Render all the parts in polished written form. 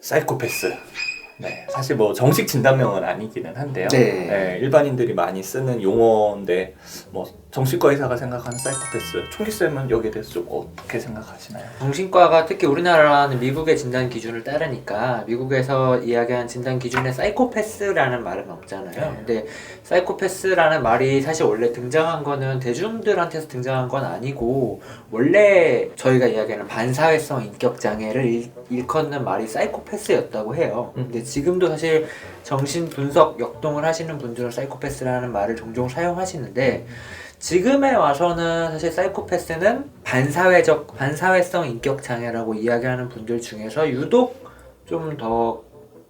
사이코패스. 네, 사실 뭐 정식 진단명은 아니기는 한데요. 네. 네, 일반인들이 많이 쓰는 용어인데 뭐 정신과 의사가 생각하는 사이코패스, 총기 쌤은 여기에 대해서 좀 어떻게 생각하시나요? 정신과가 특히 우리나라는 미국의 진단 기준을 따르니까 미국에서 이야기하는 진단 기준에 사이코패스라는 말은 없잖아요. 근데 사이코패스라는 말이 사실 원래 등장한 거는 대중들한테서 등장한 건 아니고 원래 저희가 이야기하는 반사회성 인격 장애를 일컫는 말이 사이코패스였다고 해요. 근데 지금도 사실 정신 분석 역동을 하시는 분들은 사이코패스라는 말을 종종 사용하시는데 지금에 와서는 사실 사이코패스는 반사회성 인격 장애라고 이야기하는 분들 중에서 유독 좀 더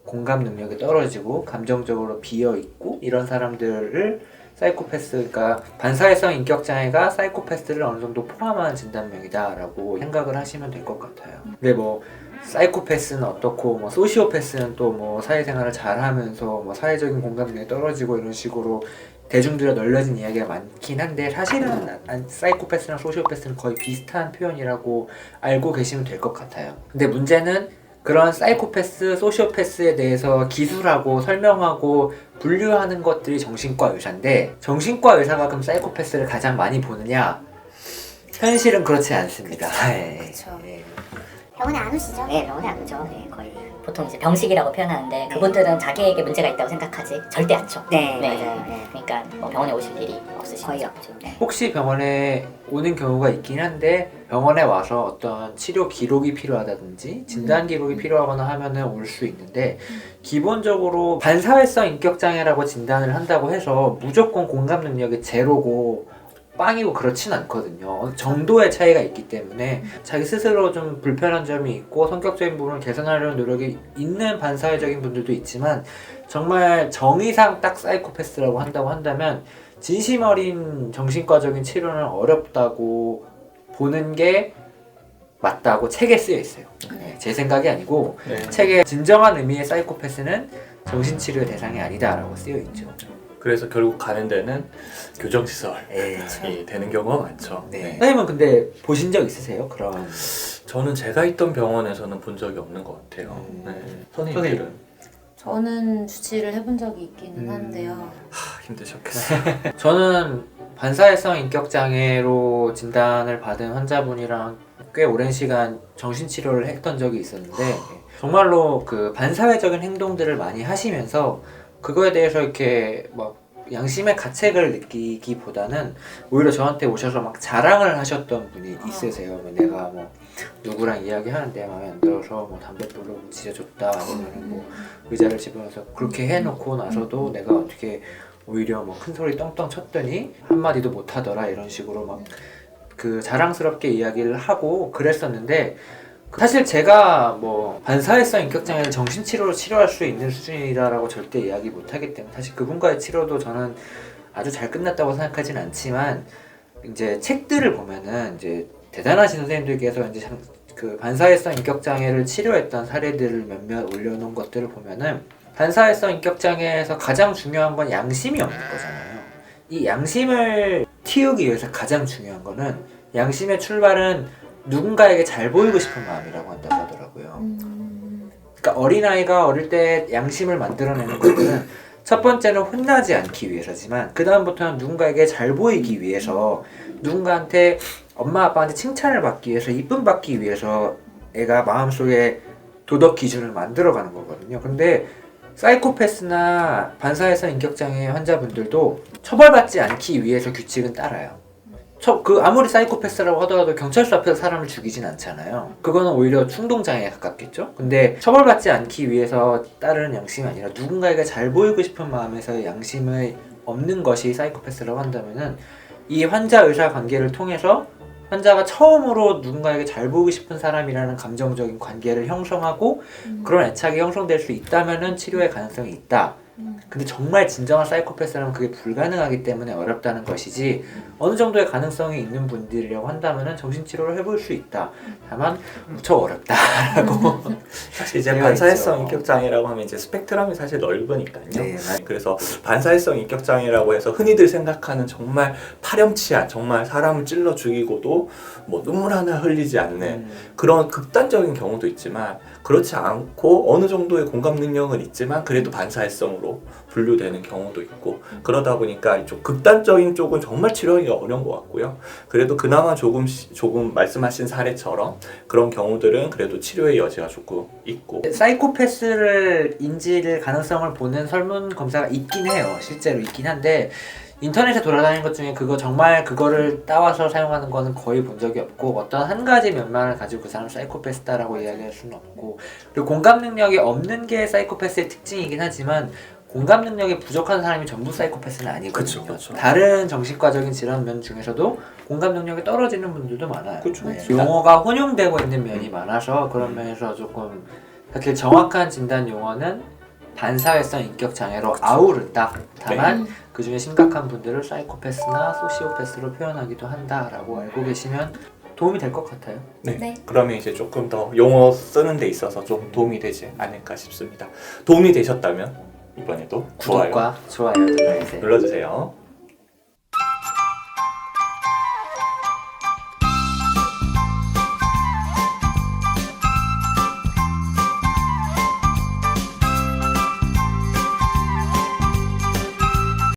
공감 능력이 떨어지고 감정적으로 비어 있고 이런 사람들을 사이코패스, 그러니까 반사회성 인격 장애가 사이코패스를 어느 정도 포함하는 진단명이다라고 생각을 하시면 될 것 같아요. 근데 뭐 사이코패스는 어떻고 뭐 소시오패스는 또 뭐 사회생활을 잘하면서 뭐 사회적인 공감 능력이 떨어지고 이런 식으로 대중들에 널려진 이야기가 많긴 한데 사실은 사이코패스랑 소시오패스는 거의 비슷한 표현이라고 알고 계시면 될 것 같아요. 근데 문제는 그런 사이코패스, 소시오패스에 대해서 기술하고 설명하고 분류하는 것들이 정신과 의사인데 정신과 의사가 그럼 사이코패스를 가장 많이 보느냐? 현실은 그렇지 않습니다. 그쵸. 네. 병원에 안 오시죠? 네, 병원에 안 오죠. 네, 거의 보통 이제 병식이라고 표현하는데 그분들은 자기에게 문제가 있다고 생각하지 절대 않죠. 네, 맞아요. 네. 그러니까 뭐 병원에 오실 일이 없으시죠. 거의 없죠. 네. 혹시 병원에 오는 경우가 있긴 한데 병원에 와서 어떤 치료 기록이 필요하다든지 진단 기록이 필요하거나 하면은 올 수 있는데 기본적으로 반사회성 인격장애라고 진단을 한다고 해서 무조건 공감 능력이 제로고 빵이고 그렇진 않거든요. 정도의 차이가 있기 때문에 자기 스스로 좀 불편한 점이 있고 성격적인 부분을 개선하려는 노력이 있는 반사회적인 분들도 있지만 정말 정의상 딱 사이코패스라고 한다고 한다면 진심 어린 정신과적인 치료는 어렵다고 보는 게 맞다고 책에 쓰여 있어요. 제 생각이 아니고 네. 책에 진정한 의미의 사이코패스는 정신치료의 대상이 아니다라고 쓰여 있죠. 그래서 결국 가는 데는 교정시설이 네. 되는 경우가 많죠. 네. 네. 선생님은 근데 보신 적 있으세요? 그런 저는 제가 있던 병원에서는 본 적이 없는 것 같아요. 네. 선생님들은 저는 주치를 해본 적이 있기는 한데요. 힘드셨겠어요. 저는 반사회성 인격장애로 진단을 받은 환자분이랑 꽤 오랜 시간 정신치료를 했던 적이 있었는데 정말로 그 반사회적인 행동들을 많이 하시면서 그거에 대해서 이렇게 막 양심의 가책을 느끼기보다는 오히려 저한테 오셔서 막 자랑을 하셨던 분이 있으세요. 뭐 내가 뭐 누구랑 이야기하는데 마음에 안 들어서 뭐 담배 불로 지져줬다 아니면 뭐 의자를 집어넣어서 그렇게 해놓고 나서도 내가 어떻게 오히려 뭐 큰 소리 떵떵 쳤더니 한마디도 못하더라 이런 식으로 막 그 자랑스럽게 이야기를 하고 그랬었는데 사실 제가 뭐 반사회성 인격장애를 정신치료로 치료할 수 있는 수준이다라고 절대 이야기 못하기 때문에 사실 그분과의 치료도 저는 아주 잘 끝났다고 생각하진 않지만 이제 책들을 보면은 이제 대단하신 선생님들께서 이제 그 반사회성 인격장애를 치료했던 사례들을 몇몇 올려놓은 것들을 보면은 반사회성 인격장애에서 가장 중요한 건 양심이 없는 거잖아요. 이 양심을 틔우기 위해서 가장 중요한 거는 양심의 출발은 누군가에게 잘 보이고 싶은 마음이라고 한다고 하더라고요. 그러니까 어린아이가 어릴 때 양심을 만들어내는 것들은 첫 번째는 혼나지 않기 위해서지만 그 다음부터는 누군가에게 잘 보이기 위해서 누군가한테 엄마 아빠한테 칭찬을 받기 위해서 이쁨 받기 위해서 애가 마음속에 도덕 기준을 만들어가는 거거든요. 근데 사이코패스나 반사회성 인격장애 환자분들도 처벌받지 않기 위해서 규칙은 따라요. 아무리 사이코패스라고 하더라도 경찰서 앞에서 사람을 죽이진 않잖아요. 그거는 오히려 충동장애에 가깝겠죠? 근데 처벌받지 않기 위해서 따르는 양심이 아니라 누군가에게 잘 보이고 싶은 마음에서 양심이 없는 것이 사이코패스라고 한다면은 이 환자-의사 관계를 통해서 환자가 처음으로 누군가에게 잘 보이고 싶은 사람이라는 감정적인 관계를 형성하고 그런 애착이 형성될 수 있다면은 치료의 가능성이 있다. 근데 정말 진정한 사이코패스라면 그게 불가능하기 때문에 어렵다는 것이지 어느 정도의 가능성이 있는 분들이라고 한다면 정신치료를 해볼 수 있다. 다만 무척 어렵다라고 사실 이제 되어 반사회성 있죠. 인격장애라고 하면 이제 스펙트럼이 사실 넓으니까요. 네, 그래서 반사회성 인격장애라고 해서 흔히들 생각하는 정말 파렴치한 정말 사람을 찔러 죽이고도 뭐 눈물 하나 흘리지 않는 그런 극단적인 경우도 있지만 그렇지 않고 어느 정도의 공감 능력은 있지만 그래도 반사회성으로 분류되는 경우도 있고 그러다 보니까 이쪽 극단적인 쪽은 정말 치료하기가 어려운 것 같고요. 그래도 그나마 조금 말씀하신 사례처럼 그런 경우들은 그래도 치료의 여지가 조금 있고 사이코패스를 인지를 가능성을 보는 설문 검사가 있긴 해요. 실제로 있긴 한데 인터넷에 돌아다니는 것 중에 그거 정말 그거를 따와서 사용하는 거는 거의 본 적이 없고 어떤 한 가지 면만을 가지고 그 사람 사이코패스다라고 이야기할 수는 없고 그리고 공감 능력이 없는 게 사이코패스의 특징이긴 하지만 공감 능력이 부족한 사람이 전부 사이코패스는 아니거든요. 그쵸. 다른 정신과적인 질환 면 중에서도 공감 능력이 떨어지는 분들도 많아요. 그쵸. 네, 용어가 혼용되고 있는 면이 많아서 그런 면에서 조금 사실 정확한 진단 용어는 반사회성 인격 장애로 아우른다. 다만 그 중에 심각한 분들을 사이코패스나 소시오패스로 표현하기도 한다라고 알고 계시면 도움이 될 것 같아요. 네. 네. 그러면 이제 조금 더 용어 쓰는 데 있어서 좀 도움이 되지 않을까 싶습니다. 도움이 되셨다면 이번에도 좋아요 구독과 좋아요 눌러주세요. 눌러주세요.